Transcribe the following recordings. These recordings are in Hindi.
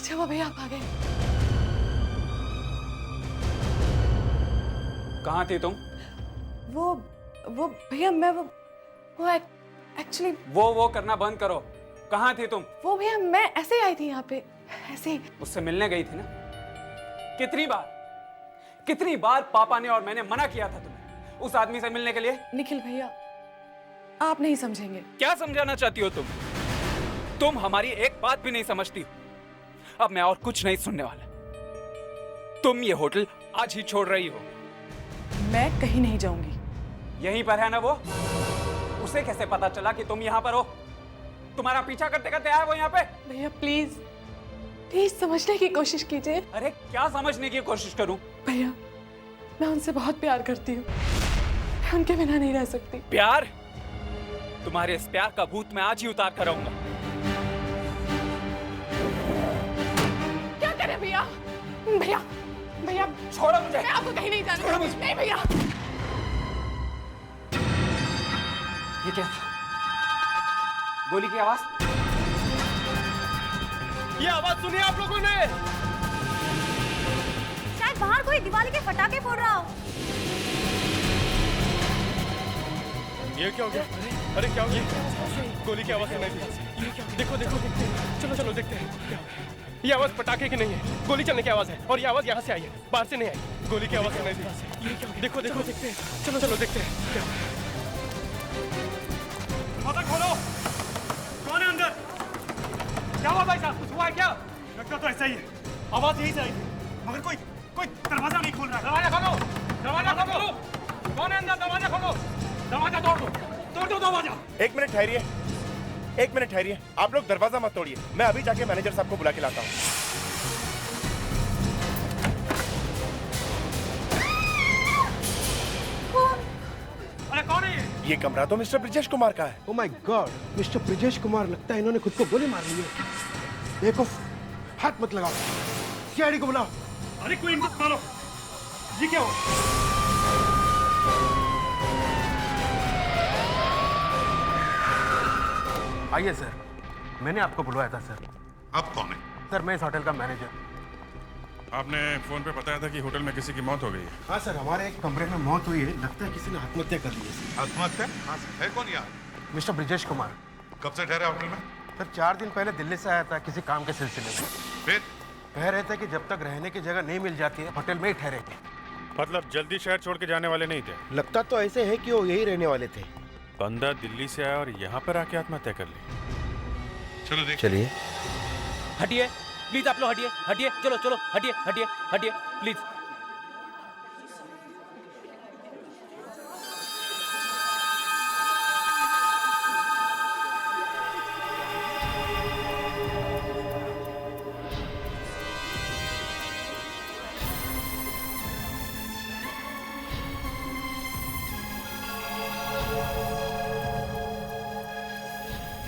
अच्छा वो भैया आप आ गए। कहाँ थी तुम? वो भैया मैं वो एक्चुअली वो करना बंद करो। कहाँ थी तुम? वो भैया मैं ऐसे ही आई थी यहाँ पे, ऐसे ही। उससे मिलने गई थी ना? कितनी बार पापा ने और मैंने मना किया था तुम्हें उस आदमी से मिलने के लिए? निखिल भैया आप नहीं समझेंगे। क्या समझाना चाहती हो तुम हमारी एक बात भी नहीं समझती हो। अब मैं और कुछ नहीं सुनने वाला। तुम ये होटल आज ही छोड़ रही हो। मैं कहीं नहीं जाऊंगी। यहीं पर है ना वो? उसे कैसे पता चला कि तुम यहाँ पर हो? तुम्हारा पीछा करते करते आया वो यहाँ पे? भैया प्लीज प्लीज समझने की कोशिश कीजिए। अरे क्या समझने की कोशिश करूं? भैया मैं उनसे बहुत प्यार करती हूँ, मैं उनके बिना नहीं रह सकती। प्यार? तुम्हारे इस प्यार का भूत मैं आज ही उतार कर रहूंगा। क्या करें भैया? भैया भैया छोड़ो मुझे। मैं आपको कहीं नहीं जाने छोड़ो दूंगी। मुझे। नहीं भैया। ये क्या? गोली की आवाज? ये आवाज सुनी आप लोगों ने? शायद बाहर कोई दिवाली के पटाखे फोड़ रहा हो। ये क्या हो गया? अरे क्या हो गया? गोली की आवाज सुनाई दी। देखो देखते हैं। चलो देखते हैं। ये आवाज पटाखे की नहीं है, गोली चलने की आवाज है। और ये आवाज यहाँ से आई है, बाहर से नहीं आई। गोली की आवाज सुनाई दी। देखो देखते हैं। चलो देखते हैं। दरवाजा खोलो। कौन है अंदर? क्या हुआ भाई साहब? कुछ हुआ है क्या? लगता तो ऐसा ही है, आवाज यहीं से आई थी, मगर कोई दरवाजा नहीं खोल रहा। दरवाजा खोलो। कौन है अंदर? दरवाजा खोलो। दरवाजा तोड़ दो दरवाजा। एक मिनट ठहरिए। आप लोग दरवाजा मत तोड़िए, मैं अभी जाके मैनेजर साहब को बुला के लाता हूँ। अरे कौन है ये कमरा तो मिस्टर ब्रिजेश कुमार का है। Oh my God, mister Brijesh Kumar, लगता है इन्होंने खुद को गोली मार ली है। देखो, हाथ मत लगाओ, सीआईडी को बुलाओ। अरे कोई इनको मारो। ये क्या हुआ? आइए सर, मैंने आपको बुलवाया था सर। आप कौन है? सर मैं इस होटल का मैनेजर। आपने फोन पे बताया था कि होटल में किसी की मौत हो गई है। हाँ सर, हमारे एक कमरे में मौत हुई है, लगता है किसी ने आत्महत्या कर ली है। आत्महत्या? हाँ सर। है कौन यहाँ? मिस्टर ब्रिजेश कुमार। कब से ठहरा होटल में? सर 4 दिन पहले दिल्ली से आया था किसी काम के सिलसिले में। फिर? कह रहे थे कि जब तक रहने की जगह नहीं मिल जाती है होटल में ही ठहरेंगे। मतलब जल्दी शहर छोड़ के जाने वाले नहीं थे? लगता तो ऐसे है कि वो यही रहने वाले थे। बंदा दिल्ली से आया और यहाँ पर आके आत्महत्या कर ली। चलो देख। चलिए। हटिए प्लीज, आप लोग हटिए। चलो हटिए प्लीज।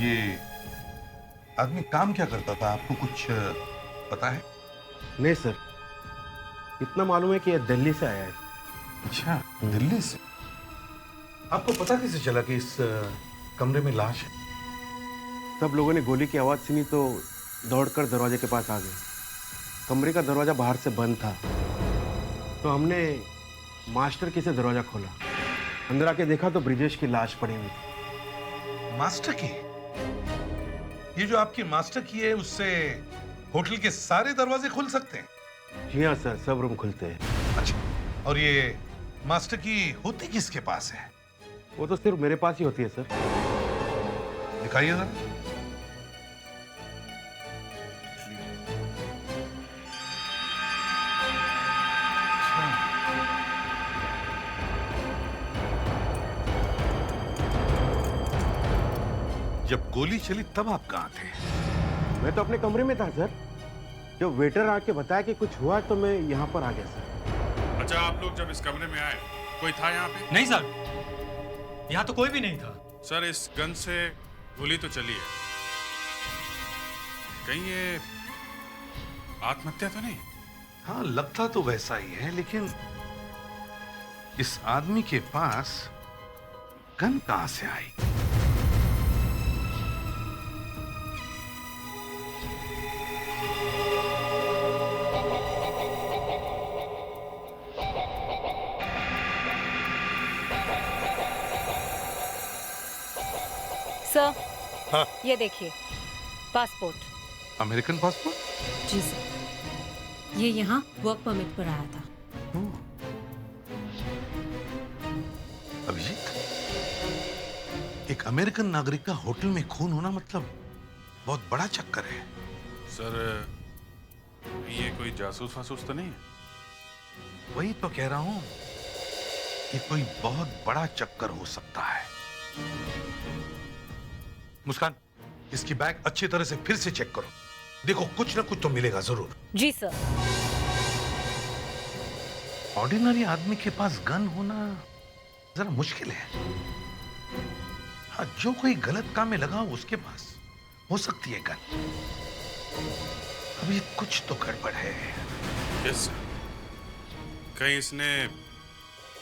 ये आदमी काम क्या करता था, आपको कुछ पता है? नहीं सर, इतना मालूम है कि यह दिल्ली से आया है। अच्छा, दिल्ली से? आपको पता कैसे चला कि इस कमरे में लाश है? सब लोगों ने गोली की आवाज सुनी तो दौड़कर दरवाजे के पास आ गए। कमरे का दरवाजा बाहर से बंद था, तो हमने मास्टर की से दरवाजा खोला। अंदर आके देखा तो ब्रिजेश की लाश पड़ी हुई थी। मास्टर की? ये जो आपकी मास्टर की है, उससे होटल के सारे दरवाजे खुल सकते हैं? जी हाँ सर, सब रूम खुलते हैं। अच्छा, और ये मास्टर की होती किसके पास है? वो तो सिर्फ मेरे पास ही होती है सर। दिखाइए जरा। जब गोली चली तब आप कहाँ थे? मैं तो अपने कमरे में था सर। जब वेटर आके बताया कि कुछ हुआ तो मैं यहाँ पर आ गया सर। अच्छा, आप लोग जब इस कमरे में आए, कोई था यहाँ पे? नहीं सर, यहाँ तो कोई भी नहीं था। सर, इस गन से गोली तो चली है, कहीं ये आत्महत्या तो नहीं? हाँ, लगता तो वैसा ही है, लेकिन इस आदमी के पास गन कहां से आई? सर हाँ ये देखिए पासपोर्ट। American passport. जी सर, ये यहाँ वर्क परमिट पर आया था। अभिजीत, एक अमेरिकन नागरिक का होटल में खून होना मतलब बहुत बड़ा चक्कर है। सर ये कोई जासूस फासूस तो नहीं है? वही तो कह रहा हूं, ये कोई बहुत बड़ा चक्कर हो सकता है। मुस्कान, इसकी बैग अच्छी तरह से फिर से चेक करो, देखो कुछ ना कुछ तो मिलेगा जरूर। जी सर। ऑर्डिनरी आदमी के पास गन होना जरा मुश्किल है। हाँ, जो कोई गलत काम में लगा हो उसके पास हो सकती है गन। अभी कुछ तो गड़बड़ है। Yes sir. कहीं इसने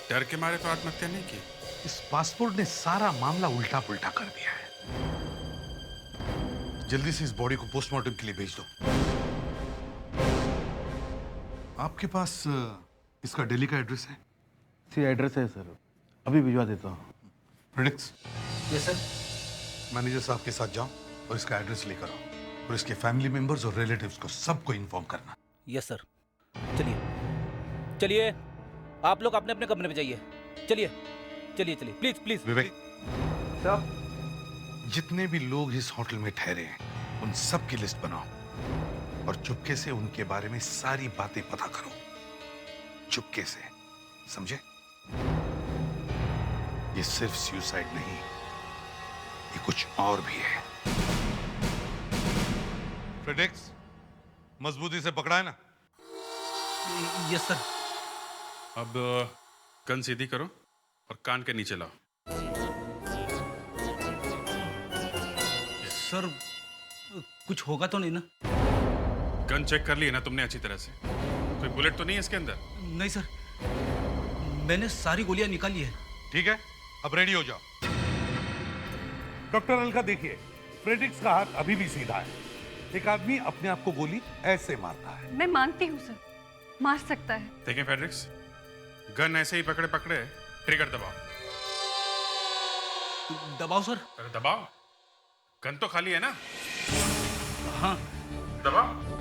डर के मारे तो आत्महत्या नहीं की? इस पासपोर्ट ने सारा मामला उल्टा पुल्टा कर दिया है। जल्दी से इस बॉडी को पोस्टमार्टम के लिए भेज दो। आपके पास इसका दिल्ली का एड्रेस है? सी एड्रेस है सर, अभी भिजवा देता हूँ। Predicts, yes sir. मैनेजर साहब के साथ जाओ और इसका एड्रेस लेकर आओ और इसके फैमिली मेंबर्स और रिलेटिव्स को सबको इन्फॉर्म करना। Yes sir. चलिए चलिए, आप लोग अपने अपने कमरे में जाइए। चलिए चलिए चलिए, प्लीज प्लीज। विवेक साहब, जितने भी लोग इस होटल में ठहरे हैं उन सब की लिस्ट बनाओ और चुपके से उनके बारे में सारी बातें पता करो। चुपके से, समझे? ये सिर्फ सुसाइड नहीं, ये कुछ और भी है। फ्रेडेक्स, मजबूती से पकड़ा है ना? Yes sir. अब गन सीधी करो और कान के नीचे लाओ। सर कुछ होगा तो नहीं ना? गन चेक कर ली ना तुमने अच्छी तरह से? कोई बुलेट तो नहीं है इसके अंदर? नहीं सर, मैंने सारी गोलियां निकाली है। ठीक है, अब रेडी हो जाओ। डॉक्टर अलका, देखिए फ्रेडरिक्स का हाथ अभी भी सीधा है। एक आदमी अपने आप को गोली ऐसे मारता है। मैं मानती हूँ सर, मार सकता है। देखें फेड्रिक्स, गन ऐसे ही पकड़े पकड़े ट्रिगर दबाओ। दबाओ सर। अरे दबाओ, गन तो खाली है ना? हाँ दबाओ।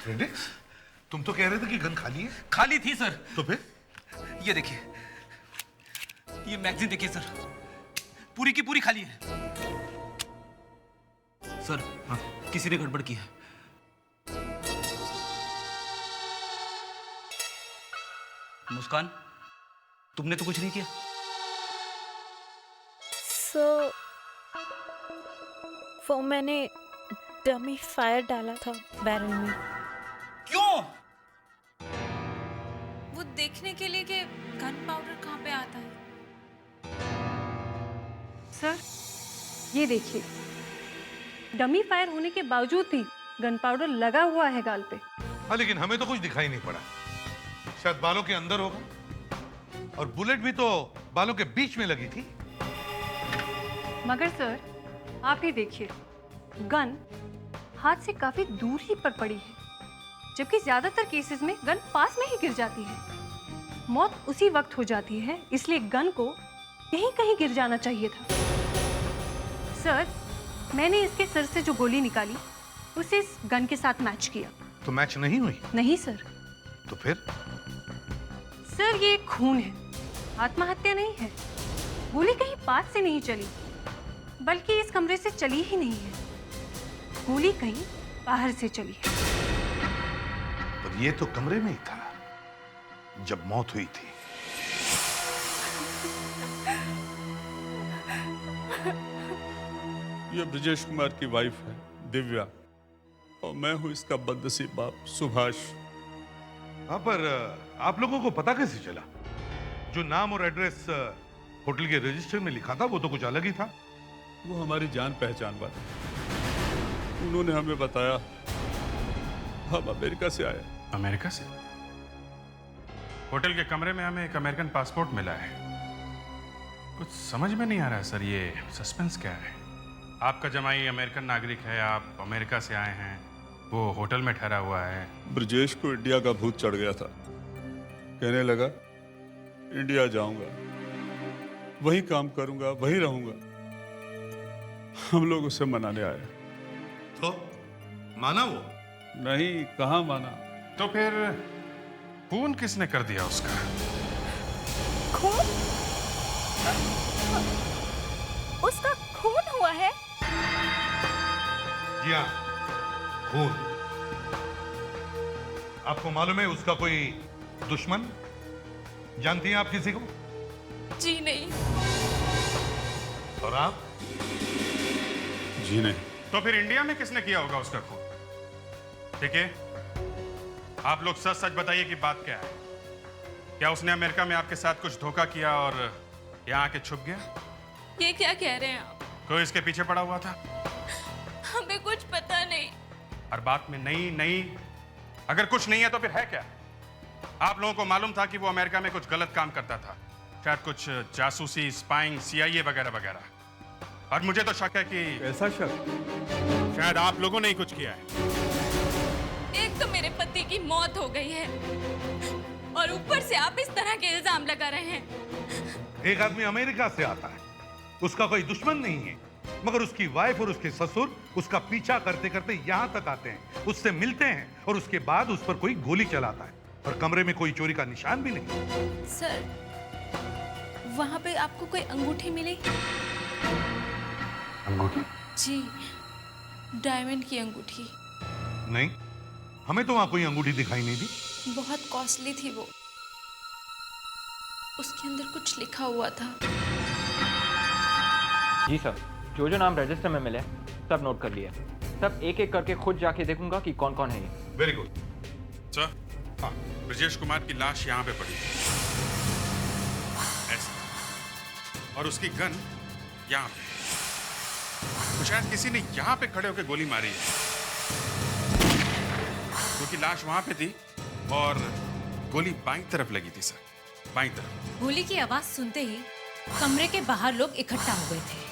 फ्रेडेक्स, तुम तो कह रहे थे कि गन खाली है। खाली थी सर। तो फिर? ये देखिए, ये मैगजीन देखिए सर, पूरी की पूरी खाली है। सर हाँ, किसी ने गड़बड़ की है। मुस्कान, तुमने तो कुछ नहीं किया? सर वो मैंने डमी फायर डाला था बैरल में। क्यों? वो देखने के लिए कि गन पाउडर कहाँ पे आता है। सर ये देखिए, डमी फायर होने के बावजूद भी गन पाउडर लगा हुआ है गाल पे। हाँ, लेकिन हमें तो कुछ दिखाई नहीं पड़ा। शायद बालों के अंदर होगा, और बुलेट भी तो बालों के बीच में लगी थी। मगर सर आप ही देखिए, गन हाथ से काफी दूर ही पर पड़ी है, जबकि ज्यादातर केसेस में गन पास में ही गिर जाती है। मौत उसी वक्त हो जाती है, इसलिए गन को यहीं कहीं गिर जाना चाहिए था। सर मैंने इसके सर से जो गोली निकाली उसे इस गन के साथ मैच किया। तो मैच नहीं हुई? नहीं सर। तो फिर? सर ये खून है, आत्महत्या नहीं है। गोली कहीं पास से नहीं चली, बल्कि इस कमरे से चली ही नहीं है। गोली कहीं बाहर से चली है। पर ये तो कमरे में ही था जब मौत हुई थी। ये ब्रजेश कुमार की वाइफ है दिव्या, और मैं हूं इसका बदनसीब बाप सुभाष। हाँ, पर आप लोगों को पता कैसे चला? जो नाम और एड्रेस होटल के रजिस्टर में लिखा था वो तो कुछ अलग ही था। वो हमारी जान पहचान वाले, उन्होंने हमें बताया। हम अमेरिका से आए। अमेरिका से? होटल के कमरे में हमें एक अमेरिकन पासपोर्ट मिला है, कुछ समझ में नहीं आ रहा है सर, ये सस्पेंस क्या है? आपका जमाई अमेरिकन नागरिक है, आप अमेरिका से आए हैं, वो होटल में ठहरा हुआ है। ब्रजेश को इंडिया का भूत चढ़ गया था। कहने लगा इंडिया जाऊंगा, वहीं काम करूंगा, वहीं रहूंगा। हम लोग उसे मनाने आए। तो माना वो? नहीं, कहाँ माना। तो फिर खून किसने कर दिया उसका? खून? उसका खून हुआ है? जी हाँ, खून। आपको मालूम है उसका कोई दुश्मन? जानती हैं आप किसी को? जी नहीं। और आप? जी नहीं। तो फिर इंडिया में किसने किया होगा उसका खून? ठीक है, आप लोग सच सच बताइए कि बात क्या है। क्या उसने अमेरिका में आपके साथ कुछ धोखा किया और यहाँ आके छुप गया? ये क्या कह रहे हैं आप? कोई इसके पीछे पड़ा हुआ था? हमें कुछ पता नहीं। हर बात में नहीं नहीं, अगर कुछ नहीं है तो फिर है क्या? आप लोगों को मालूम था कि वो अमेरिका में कुछ गलत काम करता था, शायद कुछ जासूसी, स्पाइंग, CIA वगैरह वगैरह। और मुझे तो शक है कि ऐसा शक? शायद आप लोगों ने ही कुछ किया है। एक तो मेरे पति की मौत हो गई है और ऊपर से आप इस तरह के इल्जाम लगा रहे हैं। एक आदमी अमेरिका से आता है, उसका कोई दुश्मन नहीं है, मगर उसकी वाइफ और उसके ससुर उसका पीछा करते करते यहां तक आते हैं, उससे मिलते हैं और उसके बाद उस पर कोई गोली चलाता है और कमरे में कोई चोरी का निशान भी नहीं। सर, वहां पे आपको कोई अंगूठी मिली? अंगूठी? जी, डायमंड की अंगूठी। नहीं, हमें तो वहां कोई अंगूठी दिखाई नहीं दी। बहुत कॉस्टली थी वो, उसके अंदर कुछ लिखा हुआ था। जी सर, जो जो नाम रजिस्टर में मिले सब नोट कर लिया। सब एक एक करके खुद जाके देखूंगा कि कौन कौन है ये। Very good sir. हाँ, ब्रजेश कुमार की लाश यहाँ पे पड़ी है ऐसे, और उसकी गन यहाँ पे। तो शायद किसी ने यहाँ पे खड़े होकर गोली मारी है, क्योंकि लाश वहां पे थी और गोली बाईं तरफ लगी थी सर, बाईं तरफ। गोली की आवाज सुनते ही कमरे के बाहर लोग इकट्ठा हो गए थे।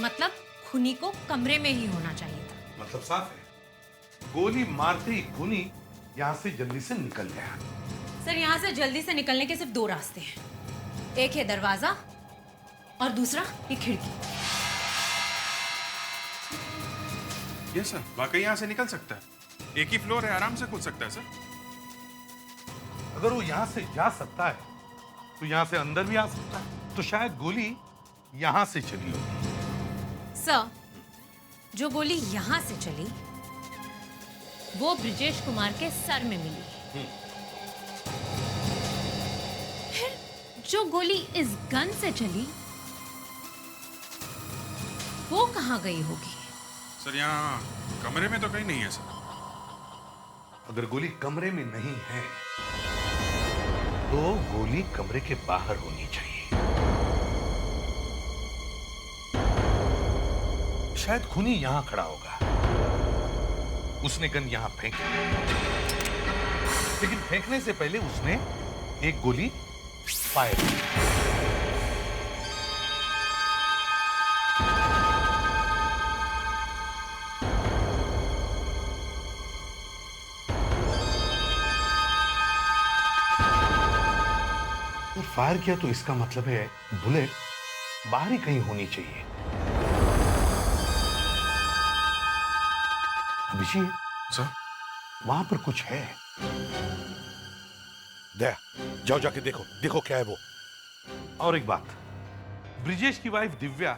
मतलब खूनी को कमरे में ही होना चाहिए था। मतलब साफ है, गोली मारते ही खूनी यहाँ से जल्दी से निकल गया। सर, यहाँ से जल्दी से निकलने के सिर्फ दो रास्ते हैं। एक है दरवाजा और दूसरा ये खिड़की। यस सर, वाकई यहाँ से निकल सकता है। एक ही फ्लोर है, आराम से कूद सकता है सर। अगर वो यहाँ से जा सकता है तो यहाँ से अंदर भी आ सकता है, तो शायद गोली यहाँ से चली होगी। सर, जो गोली यहाँ से चली वो ब्रजेश कुमार के सर में मिली। फिर जो गोली इस गन से चली वो कहाँ गई होगी? सर, यहाँ कमरे में तो कहीं नहीं है सर। अगर गोली कमरे में नहीं है तो गोली कमरे के बाहर होनी चाहिए। शायद खूनी यहां खड़ा होगा, उसने गन यहां फेंकी, लेकिन फेंकने से पहले उसने एक गोली फायर की। फायर किया तो इसका मतलब है बुलेट बाहर ही कहीं होनी चाहिए। अभिषेक सर, वहां पर कुछ है। दया, जाओ जाके देखो, देखो क्या है वो। और एक बात, ब्रिजेश की वाइफ दिव्या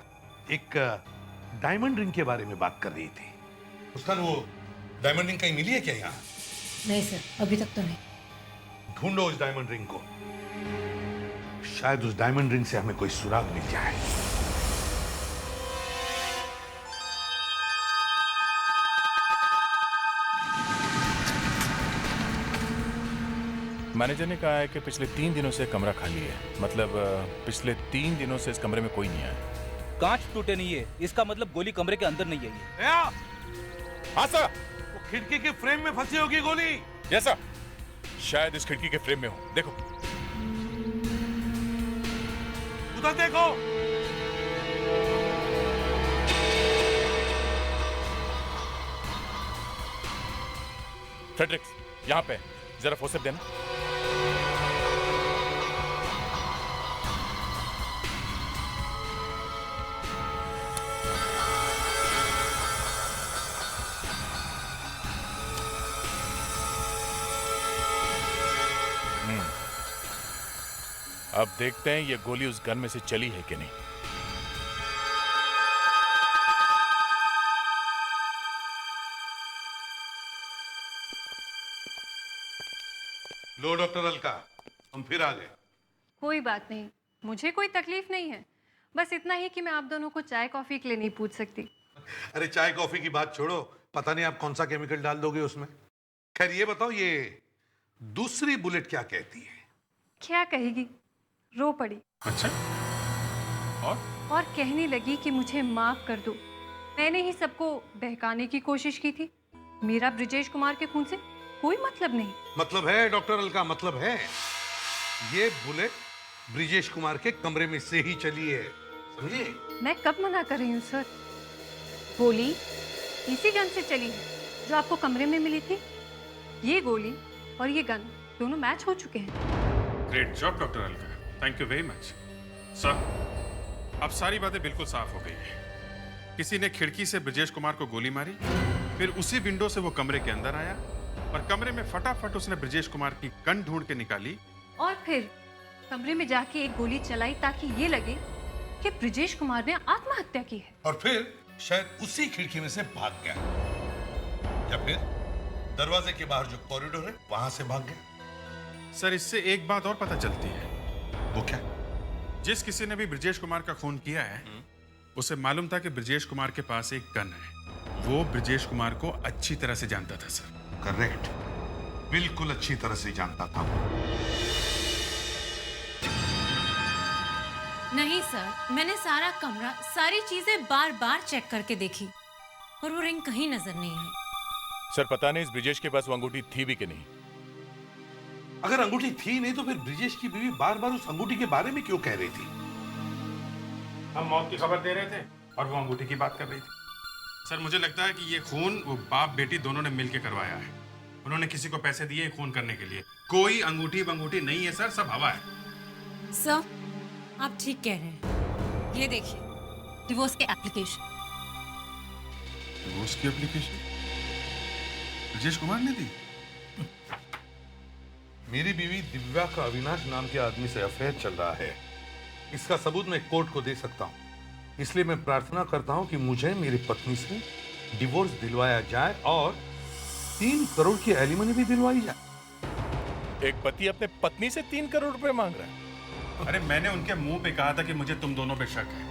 एक डायमंड रिंग के बारे में बात कर रही थी। उसका वो डायमंड रिंग कहीं मिली है क्या यहाँ? नहीं सर, अभी तक तो नहीं। ढूंढो उस डायमंड रिंग को, शायद उस डायमंड रिंग से हमें कोई सुराग मिल जाए। मैनेजर ने कहा है कि पिछले 3 दिनों से कमरा खाली है। मतलब पिछले 3 दिनों से इस कमरे में कोई नहीं आया। कांच टूटे नहीं है, इसका मतलब गोली कमरे के अंदर नहीं आई है। हाँ सर। वो खिड़की के फ्रेम में फंसी होगी गोली। यस सर, शायद इस खिड़की के फ्रेम में हो। देखो। उधर देखो। फ्रेडरिक्स, यहाँ पे जरा फोर्सेप देना। अब देखते हैं ये गोली उस गन में से चली है कि नहीं। लो डॉक्टर अलका, हम फिर आ गए। कोई बात नहीं, मुझे कोई तकलीफ नहीं है। बस इतना ही कि मैं आप दोनों को चाय कॉफी के लिए नहीं पूछ सकती। अरे चाय कॉफी की बात छोड़ो, पता नहीं आप कौन सा केमिकल डाल दोगे उसमें। खैर ये बताओ, ये दूसरी बुलेट क्या कहती है? क्या कहेगी, रो पड़ी। अच्छा, और कहने लगी कि मुझे माफ कर दो, मैंने ही सबको बहकाने की कोशिश की थी। मेरा ब्रिजेश कुमार के खून से कोई मतलब नहीं। मतलब है डॉक्टर अलका, मतलब है। ये बुलेट ब्रिजेश कुमार के कमरे में से ही चली है, समझे? मैं कब मना कर रही हूँ सर? गोली इसी गन से चली है जो आपको कमरे में मिली थी। ये गोली और ये गन दोनों मैच हो चुके हैं। Great job doctor Alka, thank you very much. Sir, अब सारी बातें बिल्कुल साफ हो गई है। किसी ने खिड़की से ब्रिजेश कुमार को गोली मारी, फिर उसी विंडो से वो कमरे के अंदर आया और कमरे में फटाफट उसने ब्रिजेश कुमार की गन ढूंढ के निकाली और फिर कमरे में जाके एक गोली चलाई ताकि ये लगे कि ब्रिजेश कुमार ने आत्महत्या की है। और फिर शायद उसी खिड़की में से भाग गया, या फिर दरवाजे के बाहर जो कॉरिडोर है वहां से भाग गया। सर, इससे एक बात और पता चलती है। वो क्या? जिस किसी ने भी ब्रिजेश कुमार का खून किया है, उसे मालूम था कि ब्रिजेश कुमार के पास एक गन है। वो ब्रिजेश कुमार को अच्छी तरह से जानता था सर। करेक्ट, बिल्कुल अच्छी तरह से जानता था। नहीं सर, मैंने सारा कमरा, सारी चीजें बार बार चेक करके देखी और वो रिंग कहीं नजर नहीं आई। सर, पता नहीं इस ब्रिजेश के पास वो अंगूठी थी भी कि नहीं। अगर अंगूठी थी नहीं तो फिर ब्रिजेश की बीवी बार बार उस अंगूठी के बारे में क्यों कह रही थी? हम मौत की खबर दे रहे थे और वो अंगूठी की बात कर रही थी। सर, मुझे लगता है कि ये खून वो बाप बेटी दोनों ने मिलकर करवाया है। उन्होंने किसी को पैसे दिए खून करने के लिए। कोई अंगूठी बंगूठी नहीं है सर, सब हवा है। सर, आप ठीक कह रहे हैं। ये देखिए, डिवोर्स के एप्लीकेशन। डिवोर्स की एप्लीकेशन ब्रिजेश कुमार ने दी? मेरी बीवी दिव्या का अविनाश नाम के आदमी से अफेयर चल रहा है। इसका सबूत मैं कोर्ट को दे सकता हूँ। इसलिए मैं प्रार्थना करता हूँ कि मुझे मेरी पत्नी से डिवोर्स दिलवाया जाए और 3 करोड़ की एलिमनी भी दिलवाई जाए। एक पति अपने पत्नी से 3 करोड़ रुपए मांग रहा है। अरे मैंने उनके मुंह पे कहा था कि मुझे तुम दोनों पे शक है।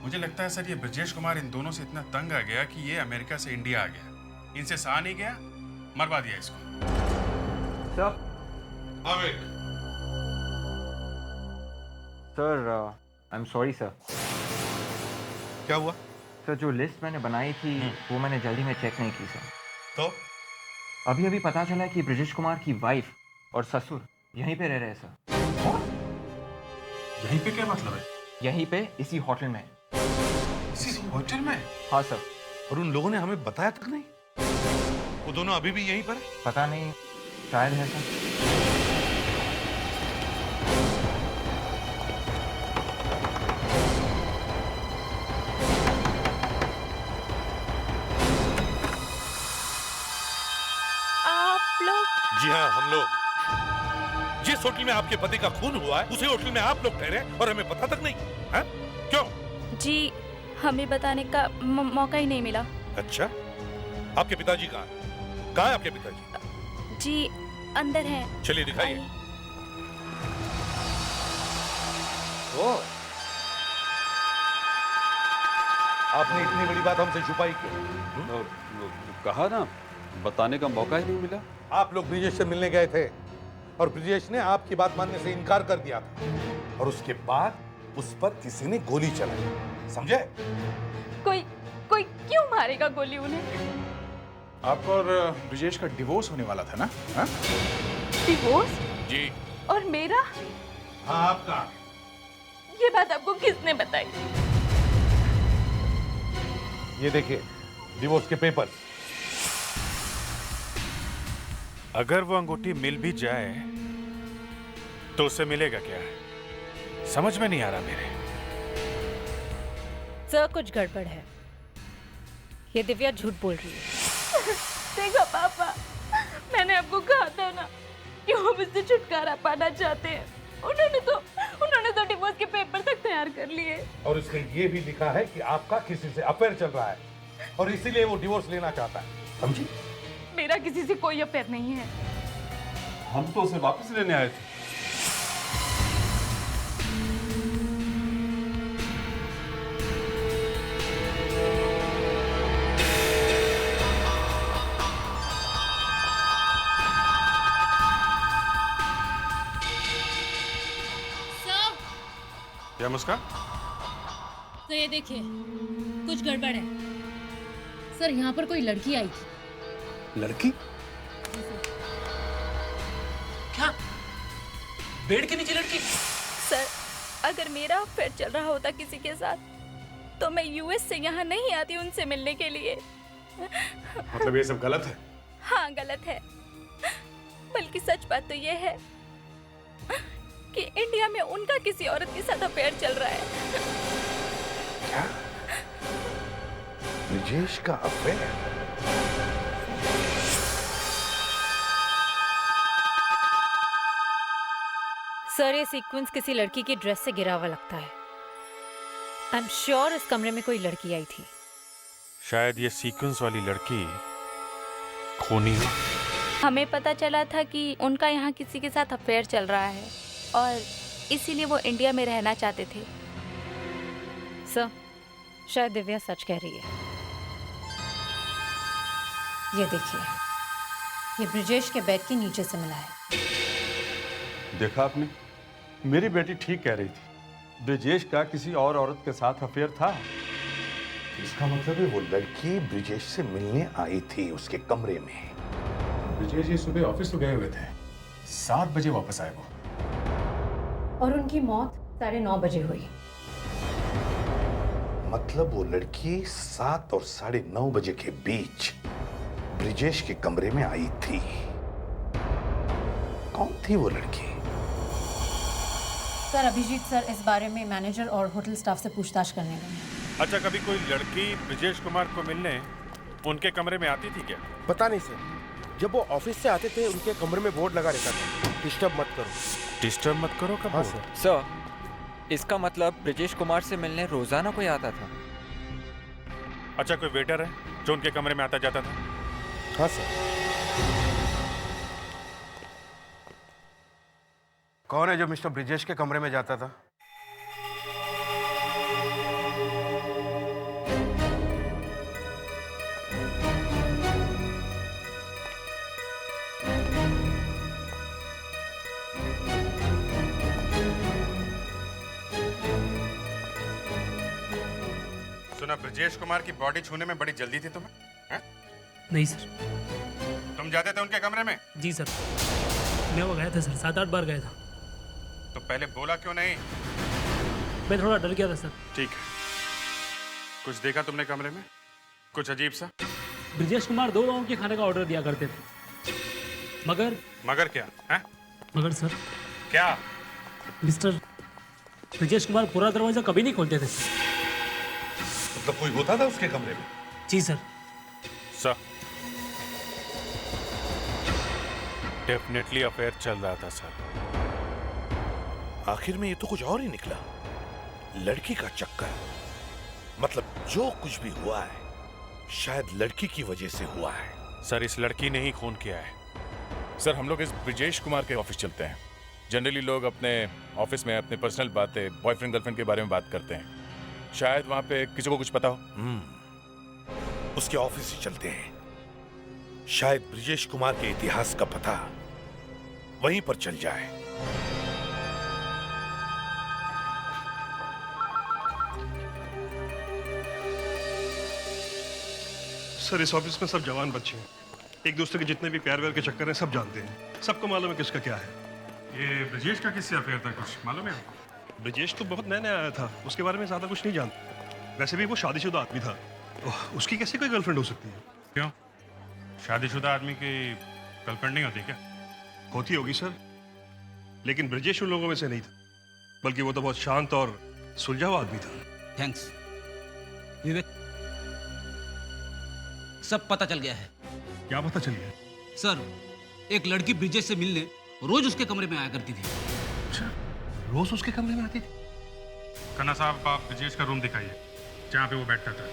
मुझे लगता है सर ये ब्रिजेश कुमार इन दोनों से इतना तंग आ गया कि ये अमेरिका से इंडिया आ गया। इनसे सहा नहीं गया, मरवा दिया इसको। Sir, sir, I am sorry sir. क्या हुआ? सर, जो लिस्ट मैंने बनाई थी वो मैंने जल्दी में चेक नहीं की सर। तो अभी अभी पता चला कि ब्रिजेश कुमार की वाइफ और ससुर यहीं पे रह रहे हैं सर। यहीं पे क्या मतलब है? यहीं पे, इसी होटल में। इसी होटल में? हाँ सर। और उन लोगों ने हमें बताया तक नहीं? वो दोनों अभी भी यहीं पर है? पता नहीं, शायद है सर। जी हाँ, हम लोग। जिस होटल में आपके पति का खून हुआ है उसी होटल में आप लोग ठहरे और हमें पता तक नहीं है? क्यों? जी, हमें बताने का मौका ही नहीं मिला। अच्छा, आपके पिताजी कहाँ हैं? कहाँ है आपके पिताजी? जी, अंदर हैं। चलिए दिखाइए। आपने इतनी बड़ी बात हमसे छुपाई क्यों? कहा ना, बताने का मौका ही नहीं मिला। आप लोग ब्रिजेश से मिलने गए थे और ब्रिजेश ने आपकी बात मानने से इनकार कर दिया था और उसके बाद उस पर किसी ने गोली चलाई, समझे? कोई क्यों मारेगा गोली उन्हें? आपका और ब्रिजेश का डिवोर्स होने वाला था ना? हा? डिवोर्स? जी। और मेरा? हाँ, आपका। ये बात आपको किसने बताई? ये देखिए डिवोर्स के पेपर। अगर वो अंगूठी मिल भी जाए तो उससे मिलेगा क्या? समझ में नहीं आ रहा मेरे। सर कुछ गड़बड़ है, ये दिव्या झूठ बोल रही है। देखो पापा, मैंने आपको कहा था ना कि वो मुझसे छुटकारा पाना चाहते हैं। उन्होंने तो डिवोर्स के पेपर तक तैयार कर लिए। और इसमें ये भी लिखा है कि आपका किसी से अफेयर चल रहा है और इसीलिए वो डिवोर्स लेना चाहता है, समझी? मेरा किसी से कोई अफेयर नहीं है। हम तो उसे वापस लेने आए थे। क्या मुस्कान? तो ये देखिए कुछ गड़बड़ है सर। यहाँ पर कोई लड़की आई थी। लड़की? क्या? बेड के नीचे लड़की? सर, अगर मेरा अफेयर चल रहा होता किसी के साथ तो मैं यूएस से यहाँ नहीं आती उनसे मिलने के लिए। मतलब ये सब गलत है? हाँ गलत है, बल्कि सच बात तो ये है कि इंडिया में उनका किसी औरत के साथ अफेयर चल रहा है। क्या? ब्रिजेश का अफेयर? सर ये सीक्वेंस किसी लड़की की ड्रेस से गिरा हुआ लगता है। आई एम श्योर इस कमरे में कोई लड़की आई थी। शायद ये सीक्वेंस वाली लड़की खूनी है। हमें पता चला था कि उनका यहाँ किसी के साथ अफेयर चल रहा है और इसीलिए वो इंडिया में रहना चाहते थे। सर शायद दिव्या सच कह रही है। ये देखिए, ये ब्रिजेश के बेड के नीचे से मिला है। देखा आपने, मेरी बेटी ठीक कह रही थी। ब्रिजेश का किसी और औरत के साथ अफेयर था। इसका मतलब है वो लड़की ब्रिजेश से मिलने आई थी उसके कमरे में। ब्रिजेश जी सुबह ऑफिस तो गए हुए थे, 7 बजे वापस आए वो। और उनकी मौत 9:30 बजे हुई। मतलब वो लड़की 7 और 9:30 बजे के बीच ब्रिजेश के कमरे में आई थी। कौन थी वो लड़की? सर अभिजीत सर इस बारे में मैनेजर और होटल स्टाफ से पूछताछ करने गए हैं। अच्छा, कभी कोई लड़की ब्रिजेश कुमार को मिलने उनके कमरे में आती थी क्या? पता नहीं सर, जब वो ऑफिस से आते थे उनके कमरे में बोर्ड लगा रहता था, डिस्टर्ब मत करो। डिस्टर्ब मत करो कब? हाँ सर। सर, इसका मतलब ब्रिजेश कुमार से मिलने रोजाना कोई आता था? अच्छा, कोई वेटर है जो उनके कमरे में आता जाता था? हाँ सर। कौन है जो मिस्टर ब्रिजेश के कमरे में जाता था? सुना ब्रिजेश कुमार की बॉडी छूने में बड़ी जल्दी थी तुम्हें? है? नहीं सर। तुम जाते थे उनके कमरे में? जी सर, मैं वो गया था सर, 7-8 बार गया था। तो पहले बोला क्यों नहीं? मैं थोड़ा डर गया था सर। ठीक है, कुछ देखा तुमने कमरे में? कुछ अजीब सा? ब्रिजेश कुमार 2 लोगों के खाने का ऑर्डर दिया करते थे, मगर क्या है? मगर सर क्या? मिस्टर ब्रिजेश कुमार पूरा दरवाजा कभी नहीं खोलते थे। मतलब कोई होता था उसके कमरे में? जी सर। सर, डेफिनेटली अफेयर चल रहा था सर। आखिर में ये तो कुछ और ही निकला। लड़की का चक्कर। मतलब जो कुछ भी हुआ है शायद लड़की की वजह से हुआ है। सर, इस लड़की ने ही खून किया है। सर, हम लोग इस ब्रिजेश कुमार के ऑफिस चलते हैं। जनरली लोग अपने ऑफिस में अपने पर्सनल बातें, बॉयफ्रेंड गर्लफ्रेंड के बारे में बात करते हैं। शायद वहां पे किसी को कुछ पता हो। उसके ऑफिस से चलते हैं। शायद ब्रिजेश कुमार के इतिहास का पता वहीं पर चल जाए। सर, इस ऑफिस में सब जवान बच्चे हैं। एक दूसरे के जितने भी प्यार व्यार के चक्कर हैं सब जानते हैं। सबको मालूम है किसका क्या है। ये ब्रिजेश का किससे अफेयर था, कुछ मालूम है? ब्रिजेश तो बहुत नया नया आया था, उसके बारे में ज्यादा कुछ नहीं जानता। वैसे भी वो शादीशुदा आदमी था, उसकी कैसे कोई गर्लफ्रेंड हो सकती है? क्यों? शादीशुदा आदमी की गर्लफ्रेंड नहीं होती क्या? होती होगी सर, लेकिन ब्रिजेश उन लोगों में से नहीं था, बल्कि वो तो बहुत शांत और सुलझा हुआ आदमी था। थैंक्स विवेक, सब पता चल गया है। क्या पता चल गया? सर, एक लड़की ब्रिजेश से मिलने रोज उसके कमरे में आया करती थी। अच्छा, रोज उसके कमरे में आती थी? खन्ना साहब, आप ब्रिजेश का रूम दिखाइए जहाँ पे वो बैठता था।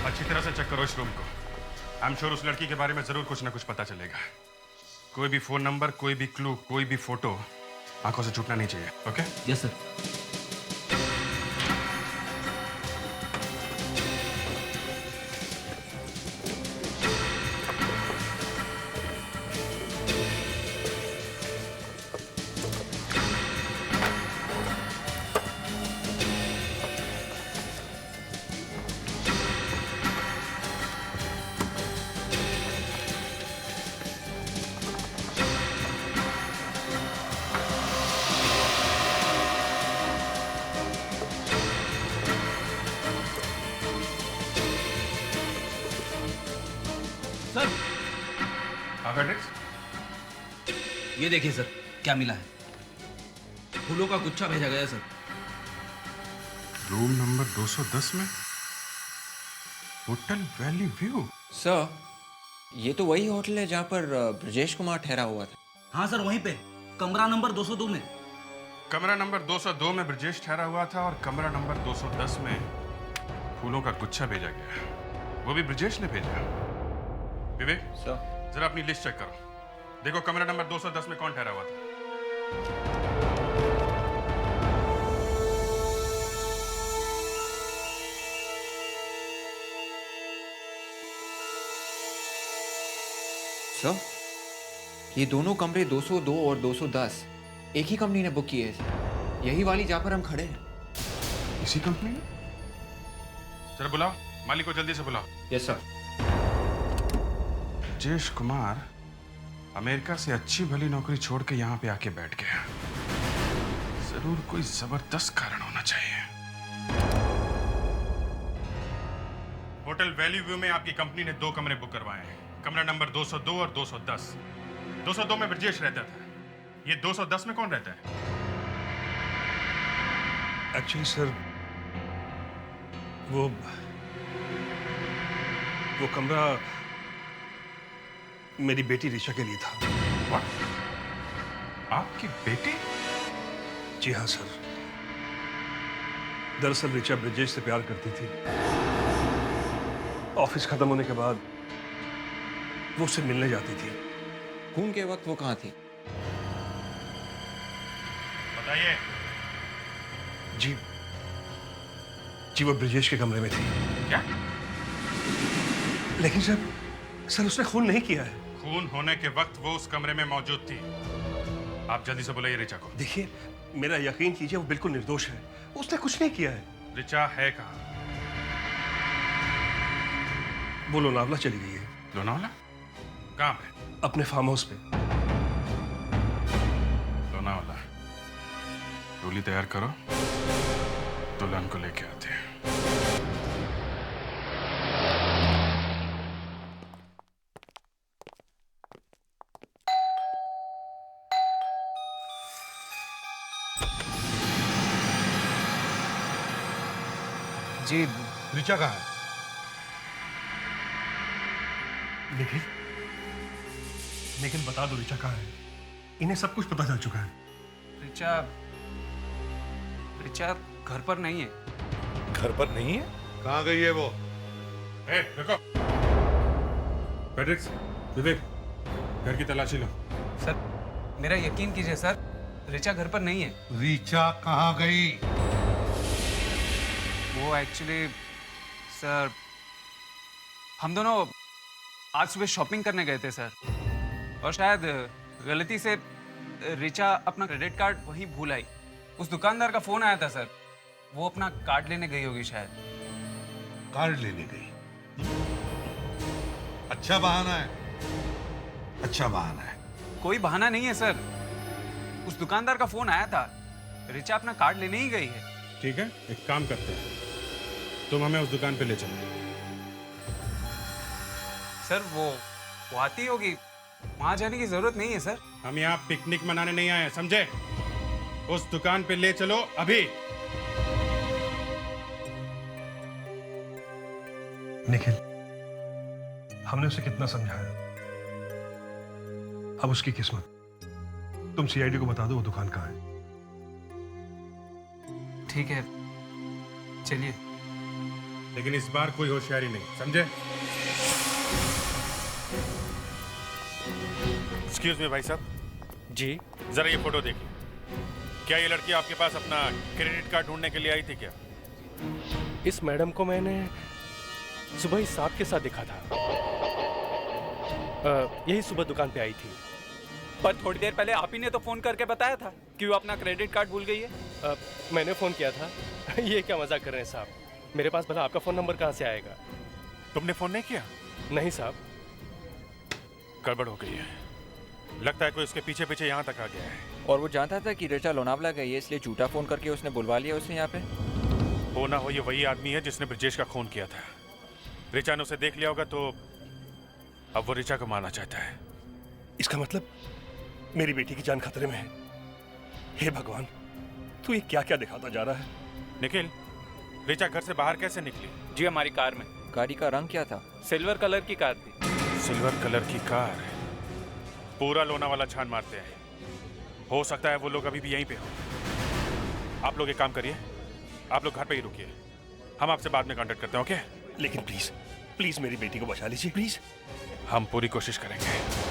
अच्छी तरह से चेक करो इस रूम को। आई एम श्योर उस लड़की के बारे में जरूर कुछ ना कुछ पता चलेगा। कोई भी फोन नंबर, कोई भी क्लू, कोई भी फोटो आंखों से छूटना नहीं चाहिए। ओके? Yes sir. ये देखिए सर, क्या मिला है। फूलों का गुच्छा भेजा गया सर। रूम नंबर 210 में होटल वैली व्यू। सर, ये तो वही होटल है जहाँ पर ब्रजेश कुमार ठहरा हुआ था। हाँ सर, वहीं पे कमरा नंबर 202 में। कमरा नंबर 202 में ब्रजेश ठहरा हुआ था और कमरा नंबर 210 में फूलों का गुच्छा भेजा गया। वो भी ब्रजेश ने भेजा। विवेक सर, जरा अपनी लिस्ट चेक करो। देखो कमरा नंबर 210 में कौन ठहरा हुआ था। सर, ये दोनों कमरे 202 और 210 एक ही कंपनी ने बुक किए थे। यही वाली जहाँ पर हम खड़े हैं। इसी कंपनी ने? जरा बुलाओ, मालिक को जल्दी से बुलाओ। Yes sir. Brajesh Kumar America से अच्छी भली नौकरी छोड़ के यहाँ पे आके बैठ गया। जरूर कोई जबरदस्त कारण होना चाहिए। होटल वैली व्यू में आपकी कंपनी ने 2 कमरे बुक करवाए हैं, कमरा नंबर 202 और 210। 202 में ब्रजेश रहता था। ये 210 में कौन रहता है? एक्चुअली सर, वो कमरा मेरी बेटी ऋचा के लिए था। What? आपकी बेटी? जी हाँ सर। दरअसल ऋचा ब्रजेश से प्यार करती थी। ऑफिस खत्म होने के बाद वो उससे मिलने जाती थी। खून के वक्त वो कहाँ थी? बताइए। जी वो ब्रजेश के कमरे में थी। क्या? लेकिन सर उसने खून नहीं किया है। खून होने के वक्त वो उस कमरे में मौजूद थी। आप जल्दी से बुलाइए ऋचा को। देखिए, मेरा यकीन कीजिए, वो बिल्कुल निर्दोष है। उसने कुछ नहीं किया है। ऋचा है कहाँ? वो लोनावला चली गई है। लोनावला? कहाँ पे? अपने फार्म हाउस पे। लोनावला। डोली तैयार करो, दुल्हन को लेके आते हैं। जी, ऋचा कहाँ है? लेकिन बता दो ऋचा कहाँ है? इन्हें सब कुछ पता चल चुका है। ऋचा घर पर नहीं है। घर पर नहीं है? कहाँ गई है वो? रुको। फेड्रिक्स, विवेक, घर की तलाशी लो। सर, मेरा यकीन कीजिए सर, ऋचा घर पर नहीं है। ऋचा कहाँ गई? वो एक्चुअली सर, हम दोनों आज सुबह शॉपिंग करने गए थे सर, और शायद गलती से ऋचा अपना क्रेडिट कार्ड वहीं भूल आई। उस दुकानदार का फोन आया था सर, वो अपना कार्ड लेने गई होगी शायद। कार्ड लेने गई? अच्छा बहाना है, अच्छा बहाना है। कोई बहाना नहीं है सर, उस दुकानदार का फोन आया था रिचा अपना कार्ड लेने ही गई है। ठीक है, एक काम करते हैं, तुम हमें उस दुकान पे ले चलो। सर वो आती होगी, वहां जाने की जरूरत नहीं है सर। हम यहाँ पिकनिक मनाने नहीं आए हैं, समझे? उस दुकान पे ले चलो अभी। निखिल, हमने उसे कितना समझाया, अब उसकी किस्मत। तुम सीआईडी को बता दो वो दुकान कहाँ है। ठीक है, चलिए। लेकिन इस बार कोई होशियारी नहीं, समझे? एक्सक्यूज मी भाई साहब। जी। जरा ये फोटो देखिए। क्या ये लड़की आपके पास अपना क्रेडिट कार्ड ढूंढने के लिए आई थी क्या? इस मैडम को मैंने सुबह ही साहब के साथ देखा था। यही सुबह दुकान पे आई थी। पर थोड़ी देर पहले आप ही ने तो फोन करके बताया था कि वो अपना क्रेडिट कार्ड भूल गई है। मैंने फोन किया था। ये क्या मजाक कर रहे हैं साहब? मेरे पास भला आपका फोन नंबर कहाँ से आएगा? तुमने फोन नहीं किया? नहीं साहब। गड़बड़ हो गई है, लगता है कोई उसके पीछे पीछे यहाँ तक आ गया है। और वो जानता था कि रिचा लोनावला गई है, इसलिए झूठा फोन करके उसने बुलवा लिया उसे यहाँ पे। हो ना हो ये वही आदमी है जिसने ब्रिजेश का खून किया था। रिचा ने उसे देख लिया होगा तो अब वो रिचा को मारना चाहता है। इसका मतलब मेरी बेटी की जान खतरे में है। हे भगवान, तू ये क्या क्या दिखाता जा रहा है? निखिल, रिचा घर से बाहर कैसे निकली? जी हमारी कार में। गाड़ी का रंग क्या था? सिल्वर कलर की कार थी। सिल्वर कलर की कार। पूरा लोनावाला छान मारते हैं, हो सकता है वो लोग अभी भी यहीं पे हो। आप लोग एक काम करिए, आप लोग घर पे ही रुकिए, हम आपसे बाद में कांटेक्ट करते हैं, ओके? लेकिन प्लीज प्लीज मेरी बेटी को बचा लीजिए, प्लीज। हम पूरी कोशिश करेंगे।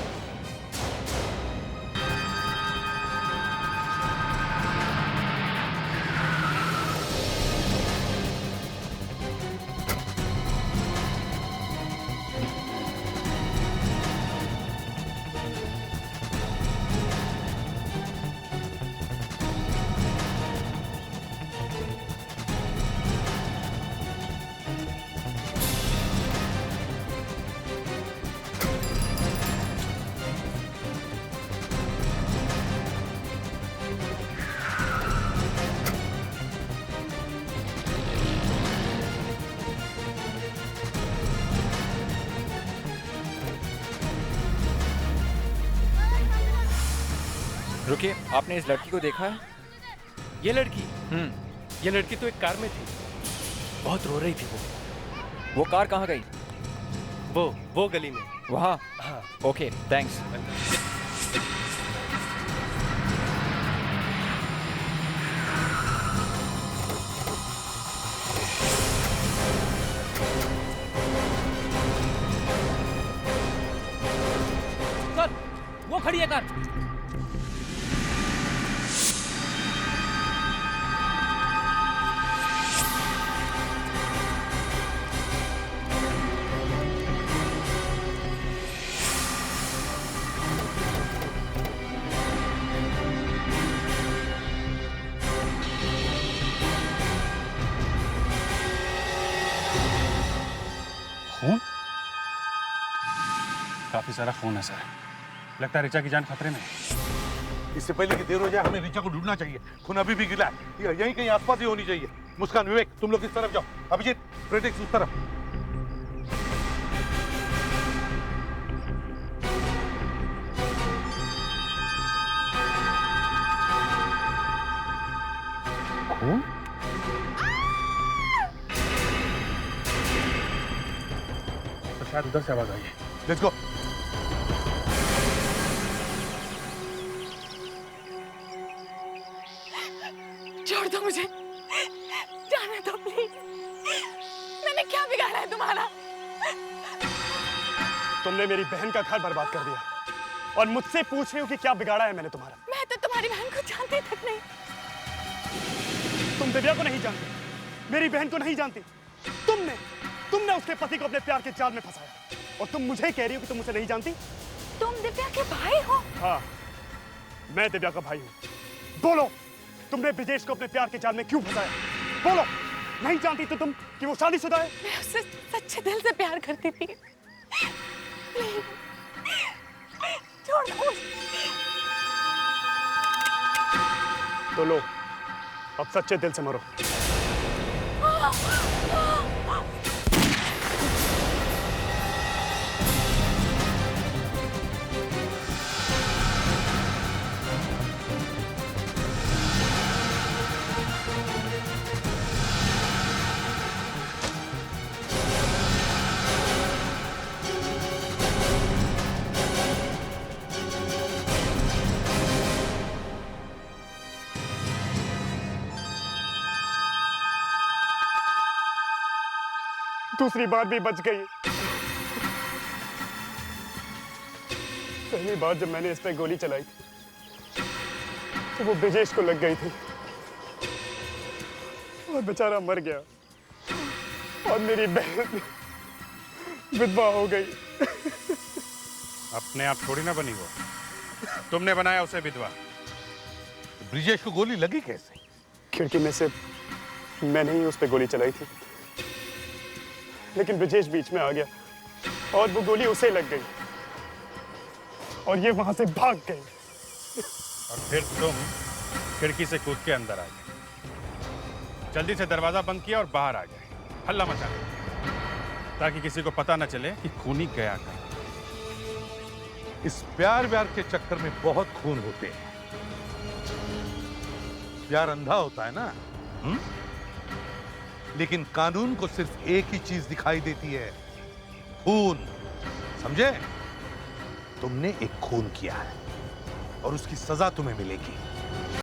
रुकिए, आपने इस लड़की को देखा है? ये लड़की? ये लड़की तो एक कार में थी, बहुत रो रही थी वो कार कहाँ गई? वो गली में। वहाँ? हाँ। Okay, thanks. सर, वो खड़ी है कार। खून? काफी सारा खून है सर, लगता है रिचा की जान खतरे में है। इससे पहले कि देर हो जाए हमें रिचा को ढूंढना चाहिए। खून अभी भी गिला है, यहीं कहीं आसपास ही होनी चाहिए। मुस्कान, विवेक, तुम लोग इस तरफ जाओ। अभिजीत, प्रेडिक्स उस तरफ। खून? तो शायद उधर से आवाज आई है। Let's go. छोड़ दो मुझे, जाने दो प्लीज। मैंने क्या बिगाड़ा है तुम्हारा? तुमने मेरी बहन का घर बर्बाद कर दिया और मुझसे पूछ रही हो कि क्या बिगाड़ा है मैंने तुम्हारा? मैं तो तुम्हारी बहन को जानती तक नहीं। तुम दिव्या को नहीं जानती, मेरी बहन को नहीं जानती। तुमने उसके पति को अपने प्यार के जाल में फंसाया और तुम मुझे कह रही हो कि तुम उसे नहीं जानती? तुम दिव्या के भाई हो? हाँ, मैं दिव्या का भाई हूँ। बोलो, तुमने ब्रिजेश को अपने प्यार के जाल में क्यों फंसाया? बोलो, नहीं जानती तो तुम कि वो शादीशुदा है? मैं उससे सच्चे दिल से प्यार करती थी। छोड़ दो। तो लो, अब सच्चे दिल से मरो। दूसरी बार भी बच गई। पहली बार जब मैंने इस पे गोली चलाई तो वो ब्रिजेश को लग गई थी और बेचारा मर गया और मेरी बहन विधवा हो गई। अपने आप थोड़ी ना बनी वो, तुमने बनाया उसे विधवा। ब्रिजेश को गोली लगी कैसे? खिड़की में से मैंने ही उस पे गोली चलाई थी, लेकिन ब्रिजेश बीच में आ गया और वो गोली उसे लग गई और ये वहां से भाग गई। और फिर तुम खिड़की से कूद के अंदर आ गए, जल्दी से दरवाजा बंद किया और बाहर आ गए, हल्ला मचा दिया ताकि किसी को पता न चले कि खूनी गया कहाँ। इस प्यार व्यार के चक्कर में बहुत खून होते हैं। प्यार अंधा होता है ना, लेकिन कानून को सिर्फ एक ही चीज दिखाई देती है, खून। समझे? तुमने एक खून किया है और उसकी सजा तुम्हें मिलेगी।